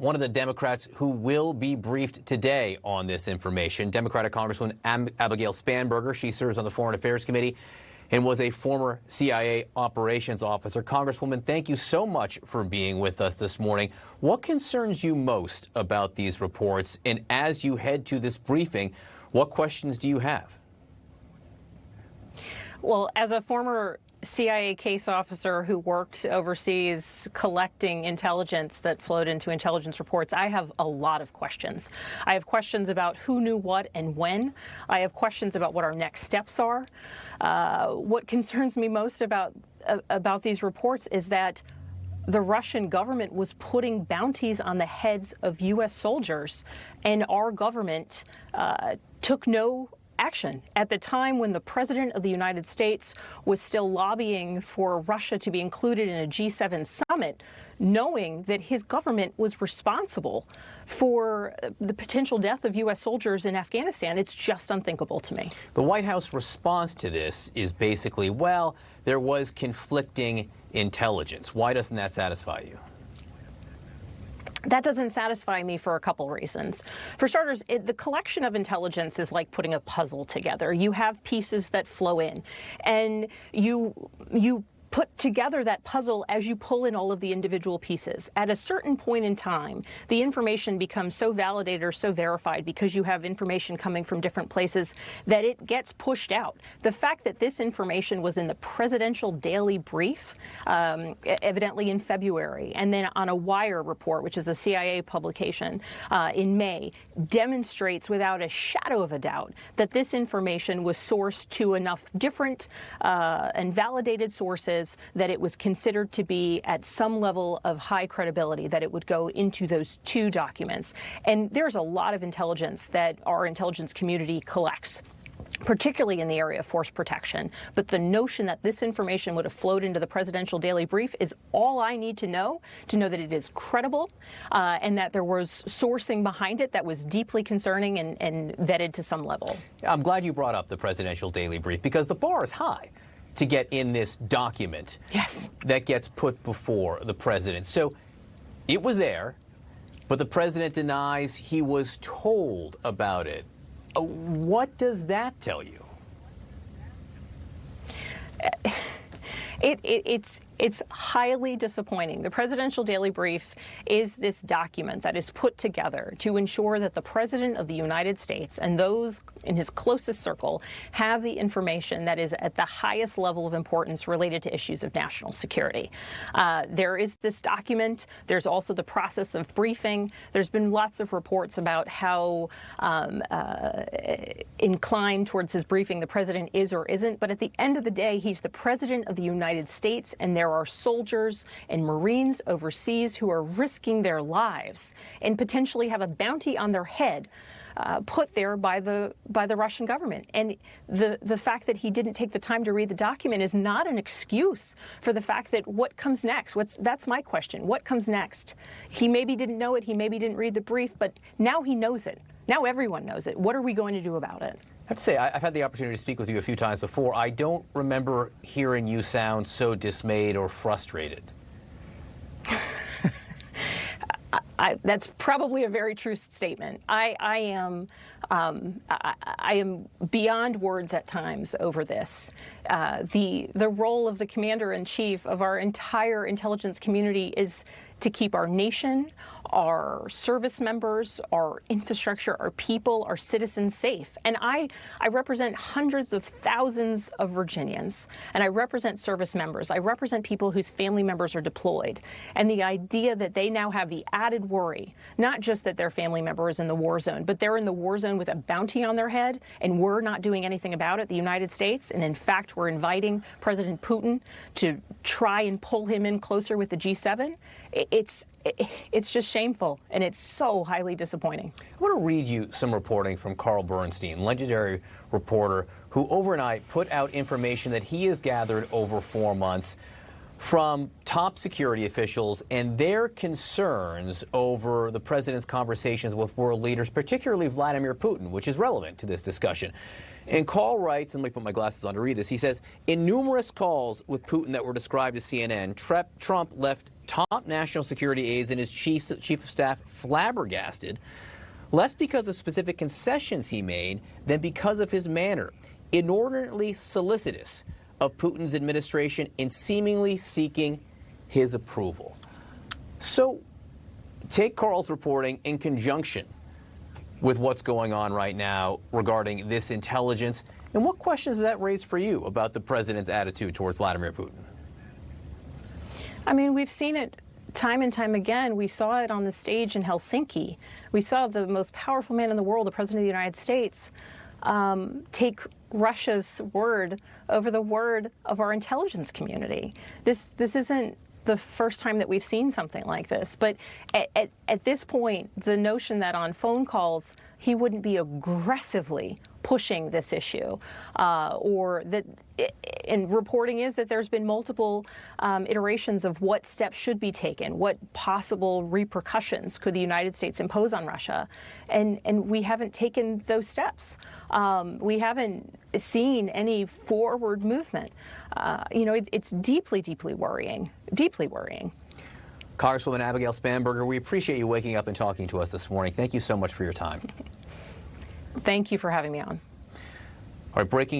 one of the Democrats who will be briefed today on this information. Democratic Congresswoman Abigail Spanberger. She serves on the Foreign Affairs Committee and was a former CIA operations officer. Congresswoman, thank you so much for being with us this morning. What concerns you most about these reports? And as you head to this briefing, what questions do you have? Well, as a former CIA case officer who worked overseas collecting intelligence that flowed into intelligence reports, I have a lot of questions. I have questions about who knew what and when. I have questions about what our next steps are. What concerns me most about these reports is that the Russian government was putting bounties on the heads of U.S. soldiers, and our government took no action. At the time when the President of the United States was still lobbying for Russia to be included in a G7 summit, knowing that his government was responsible for the potential death of U.S. soldiers in Afghanistan, it's just unthinkable to me. The White House response to this is basically, well, there was conflicting intelligence. Why doesn't that satisfy you? That doesn't satisfy me for a couple reasons. For starters, the collection of intelligence is like putting a puzzle together. You have pieces that flow in, and you put together that puzzle as you pull in all of the individual pieces. At a certain point in time, the information becomes so validated or so verified because you have information coming from different places that it gets pushed out. The fact that this information was in the presidential daily brief, evidently in February, and then on a Wire report, which is a CIA publication, in May, demonstrates without a shadow of a doubt that this information was sourced to enough different and validated sources that it was considered to be at some level of high credibility, that it would go into those two documents. And there's a lot of intelligence that our intelligence community collects, particularly in the area of force protection. But the notion that this information would have flowed into the presidential daily brief is all I need to know that it is credible and that there was sourcing behind it that was deeply concerning and vetted to some level. I'm glad you brought up the presidential daily brief because the bar is high to get in this document that gets put before the president. So it was there, but the president denies he was told about it. What does that tell you? It's highly disappointing. The presidential daily brief is this document that is put together to ensure that the president of the United States and those in his closest circle have the information that is at the highest level of importance related to issues of national security. There is this document. There's also the process of briefing. There's been lots of reports about how inclined towards his briefing the president is or isn't. But at the end of the day, he's the president of the United States, and there are soldiers and Marines overseas who are risking their lives and potentially have a bounty on their head put there by the Russian government. And the fact that he didn't take the time to read the document is not an excuse for the fact that what comes next. That's my question. What comes next? He maybe didn't know it. He maybe didn't read the brief, but now he knows it. Now everyone knows it. What are we going to do about it? I have to say, I've had the opportunity to speak with you a few times before. I don't remember hearing you sound so dismayed or frustrated. That's probably a very true statement. I am beyond words at times over this. The role of the commander-in-chief of our entire intelligence community is to keep our nation, our service members, our infrastructure, our people, our citizens safe. And I represent hundreds of thousands of Virginians, and I represent service members. I represent people whose family members are deployed. And the idea that they now have the added worry, not just that their family member is in the war zone, but they're in the war zone with a bounty on their head, and we're not doing anything about it, the United States. And in fact, we're inviting President Putin to try and pull him in closer with the G7. It's just shameful, and it's so highly disappointing. I want to read you some reporting from Carl Bernstein, legendary reporter who overnight put out information that he has gathered over 4 months from top security officials and their concerns over the president's conversations with world leaders, particularly Vladimir Putin, which is relevant to this discussion. And Carl writes, and let me put my glasses on to read this, he says, in numerous calls with Putin that were described to CNN, Trump left top national security aides and his chief of staff flabbergasted, less because of specific concessions he made than because of his manner, inordinately solicitous of Putin's administration in seemingly seeking his approval. So take Carl's reporting in conjunction with what's going on right now regarding this intelligence, and what questions does that raise for you about the president's attitude towards Vladimir Putin? I mean, we've seen it time and time again. We saw it on the stage in Helsinki. We saw the most powerful man in the world, the President of the United States, take Russia's word over the word of our intelligence community. This isn't the first time that we've seen something like this. But at this point, the notion that on phone calls he wouldn't be aggressively pushing this issue, or that, and reporting is that there's been multiple iterations of what steps should be taken, what possible repercussions could the United States impose on Russia, and we haven't taken those steps. We haven't seen any forward movement. It's deeply, deeply worrying, deeply worrying. Congresswoman Abigail Spanberger, we appreciate you waking up and talking to us this morning. Thank you so much for your time. Thank you for having me on. All right, breaking